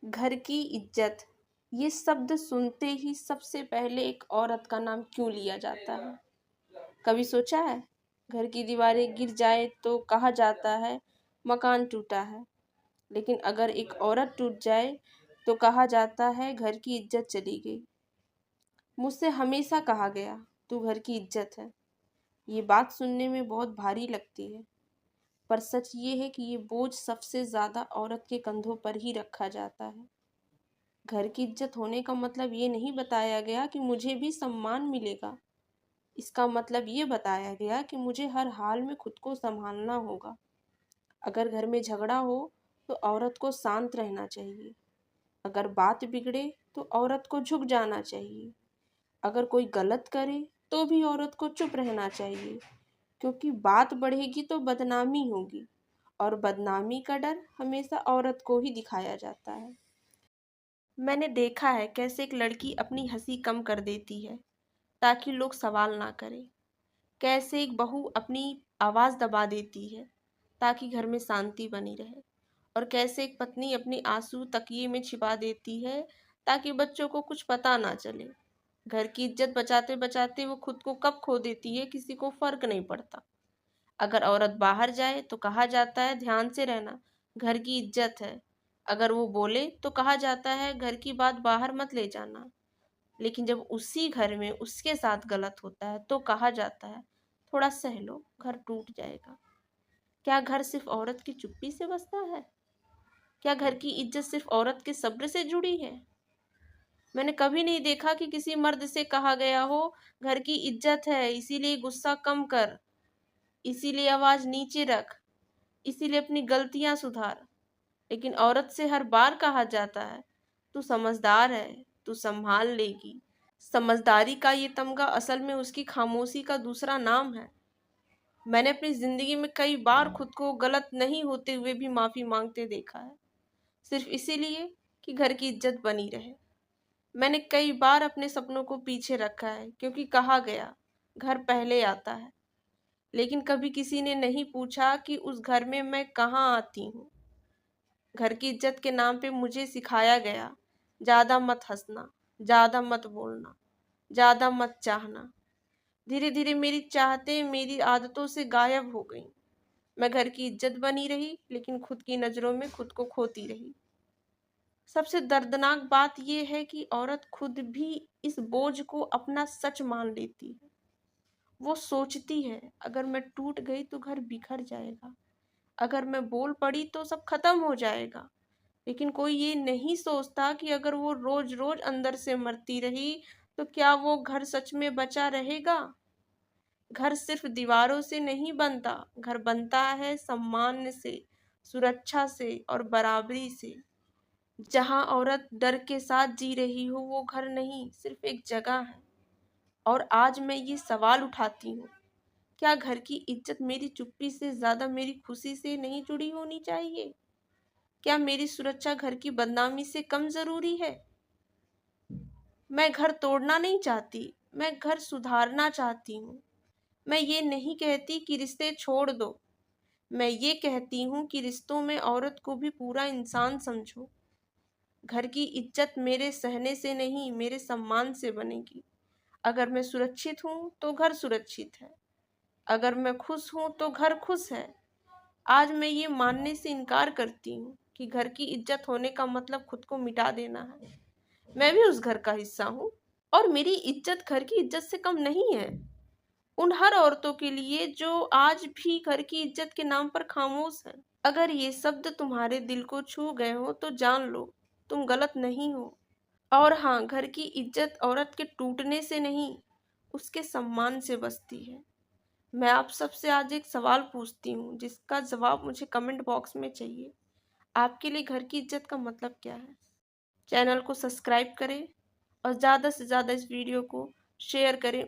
घर की इज्जत, ये शब्द सुनते ही सबसे पहले एक औरत का नाम क्यों लिया जाता है? कभी सोचा है? घर की दीवारें गिर जाए तो कहा जाता है मकान टूटा है, लेकिन अगर एक औरत टूट जाए तो कहा जाता है घर की इज्जत चली गई। मुझसे हमेशा कहा गया, तू घर की इज्जत है। ये बात सुनने में बहुत भारी लगती है, पर सच ये है कि ये बोझ सबसे ज़्यादा औरत के कंधों पर ही रखा जाता है। घर की इज्जत होने का मतलब ये नहीं बताया गया कि मुझे भी सम्मान मिलेगा। इसका मतलब ये बताया गया कि मुझे हर हाल में खुद को संभालना होगा। अगर घर में झगड़ा हो तो औरत को शांत रहना चाहिए। अगर बात बिगड़े तो औरत को झुक जाना चाहिए। अगर कोई गलत करे तो भी औरत को चुप रहना चाहिए, क्योंकि बात बढ़ेगी तो बदनामी होगी, और बदनामी का डर हमेशा औरत को ही दिखाया जाता है। मैंने देखा है कैसे एक लड़की अपनी हंसी कम कर देती है ताकि लोग सवाल ना करें। कैसे एक बहू अपनी आवाज़ दबा देती है ताकि घर में शांति बनी रहे। और कैसे एक पत्नी अपनी आंसू तकिए में छिपा देती है ताकि बच्चों को कुछ पता ना चले। घर की इज्जत बचाते बचाते वो खुद को कब खो देती है, किसी को फर्क नहीं पड़ता। अगर औरत बाहर जाए तो कहा जाता है ध्यान से रहना, घर की इज्जत है। अगर वो बोले तो कहा जाता है घर की बात बाहर मत ले जाना। लेकिन जब उसी घर में उसके साथ गलत होता है तो कहा जाता है थोड़ा सह लो, घर टूट जाएगा। क्या घर सिर्फ औरत की चुप्पी से बसता है? क्या घर की इज्जत सिर्फ औरत के सब्र से जुड़ी है? मैंने कभी नहीं देखा कि किसी मर्द से कहा गया हो घर की इज्जत है इसीलिए गुस्सा कम कर, इसीलिए आवाज नीचे रख, इसीलिए अपनी गलतियां सुधार। लेकिन औरत से हर बार कहा जाता है तू समझदार है, तू संभाल लेगी। समझदारी का ये तमगा असल में उसकी खामोशी का दूसरा नाम है। मैंने अपनी जिंदगी में कई बार खुद को गलत नहीं होते हुए भी माफी मांगते देखा है, सिर्फ इसीलिए कि घर की इज्जत बनी रहे। मैंने कई बार अपने सपनों को पीछे रखा है क्योंकि कहा गया घर पहले आता है, लेकिन कभी किसी ने नहीं पूछा कि उस घर में मैं कहाँ आती हूँ। घर की इज्जत के नाम पे मुझे सिखाया गया ज़्यादा मत हंसना, ज़्यादा मत बोलना, ज़्यादा मत चाहना। धीरे धीरे मेरी चाहतें मेरी आदतों से गायब हो गई। मैं घर की इज्जत बनी रही लेकिन खुद की नज़रों में खुद को खोती रही। सबसे दर्दनाक बात यह है कि औरत खुद भी इस बोझ को अपना सच मान लेती है। वो सोचती है अगर मैं टूट गई तो घर बिखर जाएगा, अगर मैं बोल पड़ी तो सब खत्म हो जाएगा। लेकिन कोई ये नहीं सोचता कि अगर वो रोज रोज अंदर से मरती रही तो क्या वो घर सच में बचा रहेगा। घर सिर्फ दीवारों से नहीं बनता, घर बनता है सम्मान से, सुरक्षा से और बराबरी से। जहाँ औरत डर के साथ जी रही हो वो घर नहीं, सिर्फ एक जगह है। और आज मैं ये सवाल उठाती हूँ, क्या घर की इज्जत मेरी चुप्पी से ज्यादा मेरी खुशी से नहीं जुड़ी होनी चाहिए? क्या मेरी सुरक्षा घर की बदनामी से कम जरूरी है? मैं घर तोड़ना नहीं चाहती, मैं घर सुधारना चाहती हूँ। मैं ये नहीं कहती कि रिश्ते छोड़ दो, मैं ये कहती हूँ कि रिश्तों में औरत को भी पूरा इंसान समझो। घर की इज्जत मेरे सहने से नहीं, मेरे सम्मान से बनेगी। अगर मैं सुरक्षित हूँ तो घर सुरक्षित है, अगर मैं खुश हूँ तो घर खुश है। आज मैं ये मानने से इनकार करती हूँ कि घर की इज्जत होने का मतलब खुद को मिटा देना है। मैं भी उस घर का हिस्सा हूँ, और मेरी इज्जत घर की इज्जत से कम नहीं है। उन हर औरतों के लिए जो आज भी घर की इज्जत के नाम पर खामोश है। अगर ये शब्द तुम्हारे दिल को छू गए हो तो जान लो तुम गलत नहीं हो। और हाँ, घर की इज्जत औरत के टूटने से नहीं, उसके सम्मान से बसती है। मैं आप सबसे आज एक सवाल पूछती हूँ जिसका जवाब मुझे कमेंट बॉक्स में चाहिए। आपके लिए घर की इज्जत का मतलब क्या है? चैनल को सब्सक्राइब करें और ज़्यादा से ज़्यादा इस वीडियो को शेयर करें।